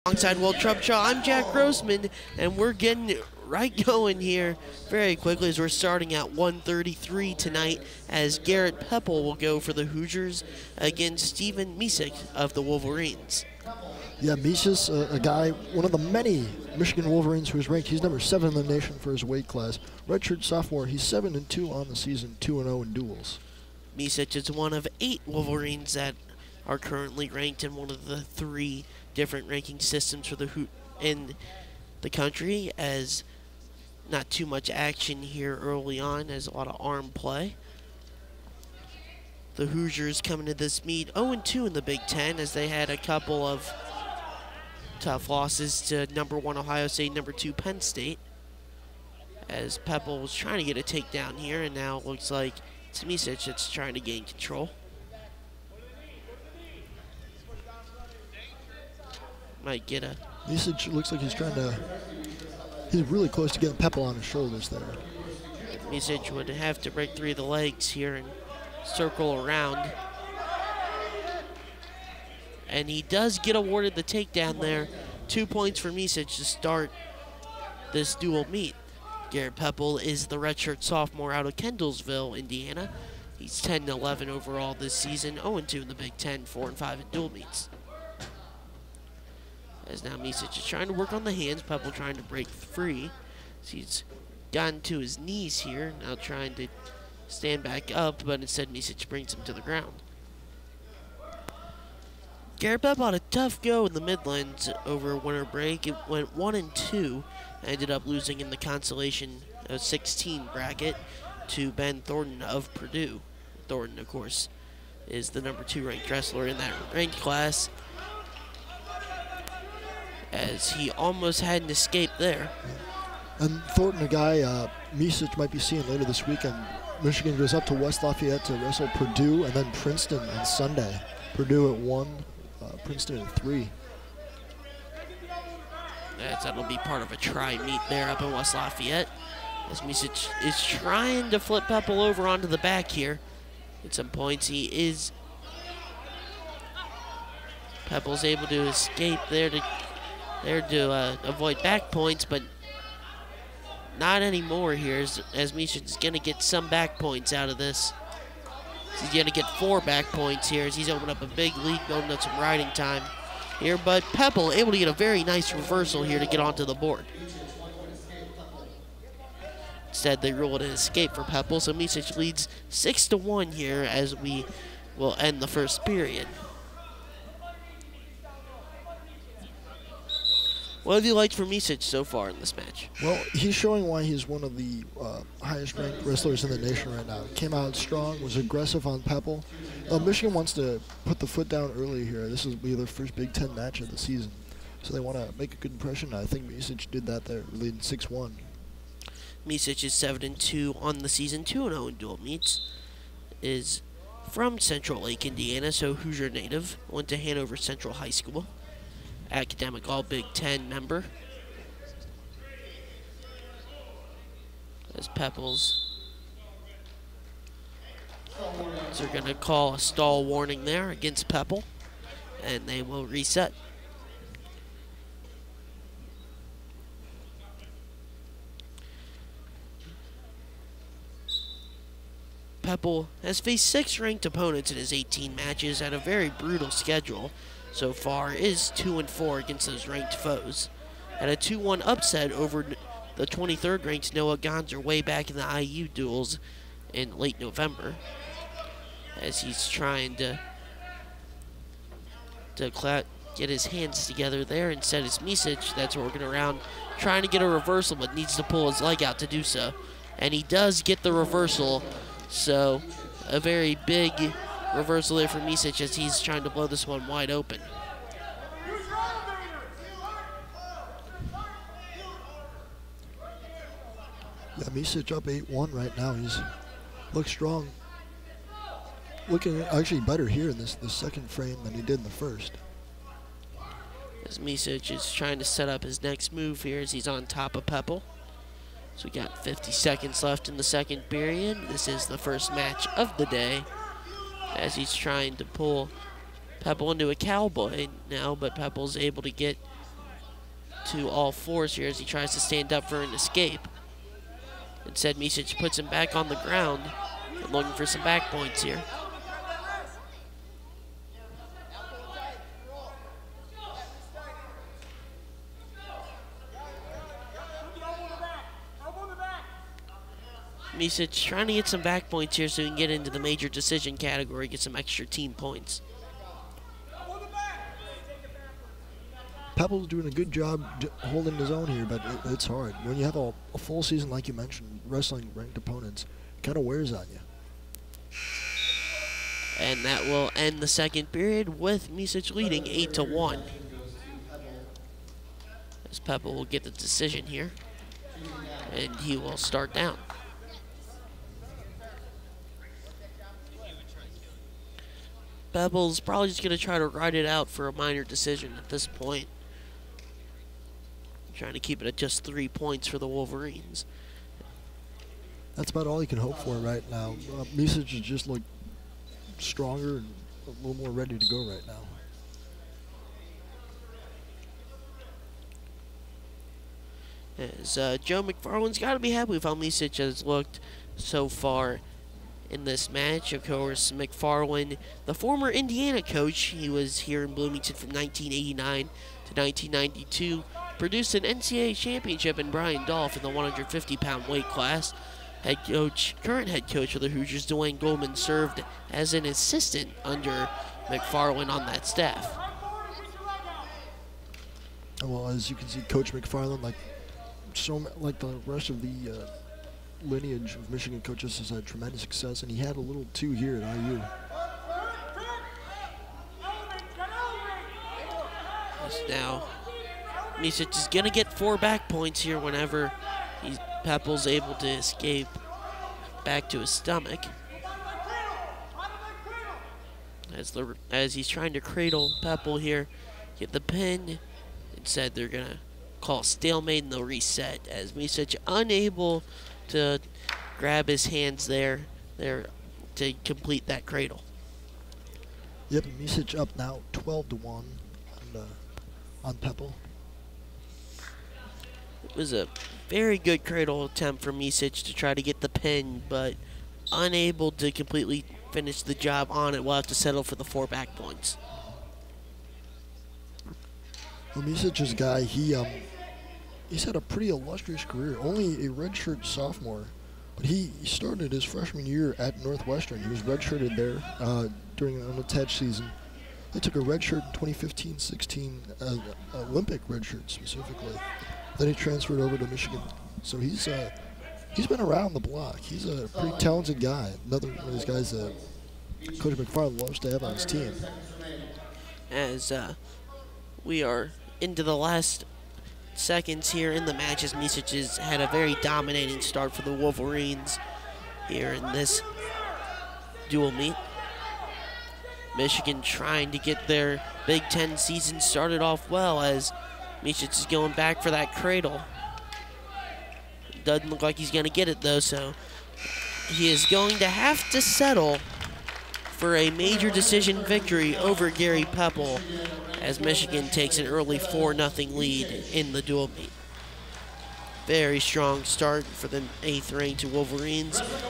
Alongside Will Trubshaw, I'm Jack Grossman, and we're getting right going here very quickly as we're starting at 1:33 tonight as Garrett Pepple will go for the Hoosiers against Stephen Micic of the Wolverines. Yeah, Micic, a guy, one of the many Michigan Wolverines who's ranked. He's number 7 in the nation for his weight class. Redshirt sophomore, he's 7-2 on the season, 2-0 in duels. Micic is one of 8 Wolverines that are currently ranked in one of the 3 different ranking systems for in the country, as not too much action here early on, as a lot of arm play. The Hoosiers coming to this meet 0-2 in the Big Ten, as they had a couple of tough losses to number 1 Ohio State, number 2 Penn State, as Pepple was trying to get a takedown here, and now it looks like it's Micic that's trying to gain control. Might get a... Micic looks like he's he's really close to getting Pepple on his shoulders there. Micic would have to break 3 of the legs here and circle around. And he does get awarded the takedown there. 2 points for Micic to start this dual meet. Garrett Pepple is the redshirt sophomore out of Kendallsville, Indiana. He's 10-11 overall this season, 0-2 in the Big Ten, 4-5 in dual meets. As now Micic is trying to work on the hands, Pepple trying to break free. So he's gotten to his knees here, now trying to stand back up, but instead Micic brings him to the ground. Garrett Pepple had a tough go in the Midlands over winter break. It went 1-2, ended up losing in the consolation 16 bracket to Ben Thornton of Purdue. Thornton, of course, is the number 2 ranked wrestler in that ranked class, as he almost had an escape there. And Thornton, a guy Micic might be seeing later this weekend. Michigan goes up to West Lafayette to wrestle Purdue and then Princeton on Sunday. Purdue at 1, Princeton at 3. That'll be part of a tri-meet there up in West Lafayette, as Micic is trying to flip Pepple over onto the back here. At some points Pepple's able to escape there to avoid back points, but not anymore here, as Micic is going to get some back points out of this. He's going to get 4 back points here, as he's opened up a big lead, building up some riding time here, but Pepple able to get a very nice reversal here to get onto the board. Instead, they rule it an escape for Pepple, so Micic leads 6-1 here as we will end the first period. What have you liked from Micic so far in this match? Well, he's showing why he's one of the highest-ranked wrestlers in the nation right now. Came out strong, was aggressive on Pepple. Michigan wants to put the foot down early here. This will be their first Big Ten match of the season, so they want to make a good impression. I think Micic did that there, leading 6-1. Micic is 7-2 on the season, 2-0 in dual meets. Is from Central Lake, Indiana, so Hoosier native. Went to Hanover Central High School. Academic All-Big Ten member. As Pepples, they're going to call a stall warning there against Pepple, and they will reset. Pepple has faced 6 ranked opponents in his 18 matches at a very brutal schedule. So far is 2-4 against those ranked foes. Had a 2-1 upset over the 23rd ranked Noah Gonzer way back in the IU duels in late November, as he's trying to get his hands together there. Instead it's Micic that's working around, trying to get a reversal, but needs to pull his leg out to do so. And he does get the reversal, so a very big reversal there for Micic as he's trying to blow this one wide open. Yeah, Micic up 8-1 right now. He's looks strong. Looking actually better here in this second frame than he did in the first. As Micic is trying to set up his next move here as he's on top of Pepple. So we got 50 seconds left in the second period. This is the first match of the day, as he's trying to pull Pepple into a cowboy now, but Pepple's able to get to all fours here as he tries to stand up for an escape. Instead, Micic puts him back on the ground and looking for some back points here. Micic trying to get some back points here so he can get into the major decision category, get some extra team points. Pepple's doing a good job holding his own here, but it's hard. When you have a full season, like you mentioned, wrestling ranked opponents, it kind of wears on you. And that will end the second period with Micic leading 8-1. As Pepple will get the decision here, and he will start down. Pepple's probably just going to try to ride it out for a minor decision at this point. Trying to keep it at just 3 points for the Wolverines. That's about all you can hope for right now. Micic just look stronger and a little more ready to go right now. As Joe McFarland's got to be happy with how Micic has looked so far in this match. Of course, McFarland, the former Indiana coach, he was here in Bloomington from 1989 to 1992, produced an NCAA championship in Brian Dolph in the 150-pound weight class. Current head coach of the Hoosiers, Dwayne Goldman, served as an assistant under McFarland on that staff. Well, as you can see, Coach McFarland, like the rest of the lineage of Michigan coaches, has had tremendous success, and he had a little too here at IU. Now, Micic is going to get 4 back points here whenever Pepple's able to escape back to his stomach. As he's trying to cradle Pepple here, get the pin. Instead, they're going to call stalemate and they'll reset as Micic unable to grab his hands there to complete that cradle. Yep, Micic up now 12-1 on Pepple. It was a very good cradle attempt from Micic to try to get the pin, but unable to completely finish the job on it. We'll have to settle for the 4 back points. Well, Micic is a guy, he's had a pretty illustrious career. Only a redshirt sophomore, but he started his freshman year at Northwestern. He was redshirted there during an unattached season. They took a redshirt in 2015-16, Olympic redshirt specifically. Then he transferred over to Michigan. So he's been around the block. He's a pretty talented guy. Another one of these guys that Coach McFarland loves to have on his team. As we are into the last seconds here in the match, as Micic has had a very dominating start for the Wolverines here in this dual meet. Michigan trying to get their Big Ten season started off well as Micic is going back for that cradle. Doesn't look like he's going to get it though, so he is going to have to settle for a major decision victory over Garrett Pepple as Michigan takes an early 4-0 lead in the dual meet. Very strong start for the 8th ranked Wolverines